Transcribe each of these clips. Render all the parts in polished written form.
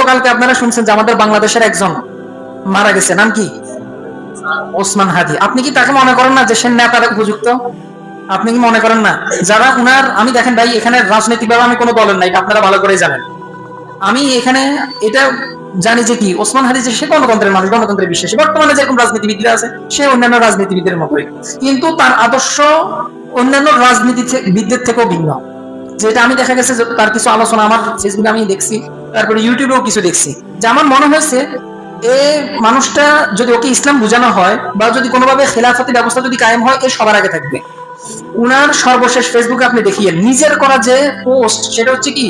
গতকালকে আপনারা শুনছেন যে আমাদের বাংলাদেশের একজন মারা গেছে, নাম কি? ওসমান হাদি। আপনি কি তাকে মনে করেন না যে সে নেতার উপযুক্ত? আপনি কি মনে করেন না? যারা উনার, আমি দেখেন ভাই, এখানে রাজনৈতিক ভাবে আমি কোনো দলের নাই, এটা আপনারা ভালো করেই জানেন। আমি এখানে এটা জানি যে কি, ওসমান হাদি যে সে গণতন্ত্রের মানুষ, গণতন্ত্রের বিশ্বাসী, বর্তমানে যেরকম রাজনীতিবিদরা আছে সে অন্যান্য রাজনীতিবিদদের মতোই, কিন্তু তার আদর্শ অন্যান্য রাজনীতিবিদদের থেকেও ভিন্ন। যেটা আমি দেখা গেছে তার কিছু আলোচনা আমার ফেসবুকে আমি দেখছি, তারপরে ইউটিউবেও কিছু দেখছি, যে আমার মনে হয়েছে এ মানুষটা যদি ওকে ইসলাম বোঝানো হয় বা যদি কোনোভাবে খেলাফতি ব্যবস্থা যদি কায়েম হয়, এ সবার আগে থাকবে। উনার সর্বশেষ ফেসবুকে আপনি দেখিয়ে নিজের করা যে পোস্ট, সেটা হচ্ছে কি,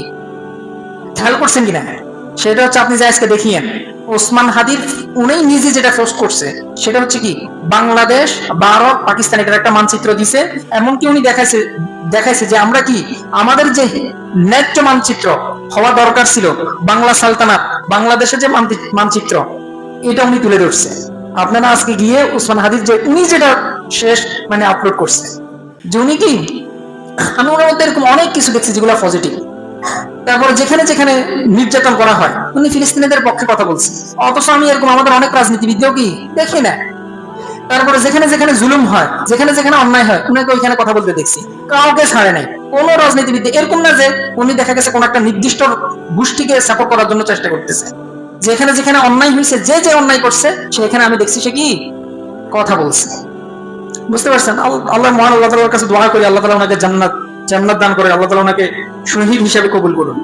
খেয়াল করছেন কিনা, সেটা হচ্ছে আপনি যে আজকে দেখিয়েন ওসমান হাদির, উনি নিজে যেটা পোস্ট করছে সেটা হচ্ছে কি, বাংলাদেশ, ভারত, পাকিস্তান, এটার একটা মানচিত্র দিছে। এমনকি উনি দেখাইছে দেখাইছে যে আমরা কি, আমাদের যে ন্যায্য মানচিত্র হওয়া দরকার ছিল, বাংলা সালতানাত, বাংলাদেশের যে মানচিত্র, এটা উনি তুলে ধরছে। আপনারা আজকে গিয়ে ওসমান হাদির যে উনি যেটা শেষ মানে আপলোড করছে, যে উনি কি, আমি ওনার মধ্যে এরকম অনেক কিছু দেখছি যেগুলো পজিটিভ। তারপরে যেখানে যেখানে নির্যাতন করা হয় উনি ফিলিস্তিনিদের পক্ষে কথা বলছেন, অথচ আমি এরকম আমাদের অনেক রাজনীতিবিদও কি দেখি না। তারপরে যেখানে যেখানে জুলুম হয়, যেখানে যেখানে অন্যায় হয়, উনাকে ওইখানে কথা বলতে দেখছি, কাউকে ছাড়ে নাই। কোন রাজনীতিবিদ এরকম না যে উনি দেখা গেছে কোন একটা নির্দিষ্ট গোষ্ঠীকে সাপোর্ট করার জন্য চেষ্টা করতেছে। যেখানে যেখানে অন্যায় হয়েছে, যে যে অন্যায় করছে, সেখানে আমি দেখছি সে কি কথা বলছে। বুঝতে পারছেন? আল্লাহ মহান আল্লাহ তাআলার কাছে দোয়া করি, আল্লাহ তাআলা ওনাকে জান্নাত জান্নাত দান করে, আল্লাহ তাআলা ওনাকে শহীদ হিসেবে কবুল করুন।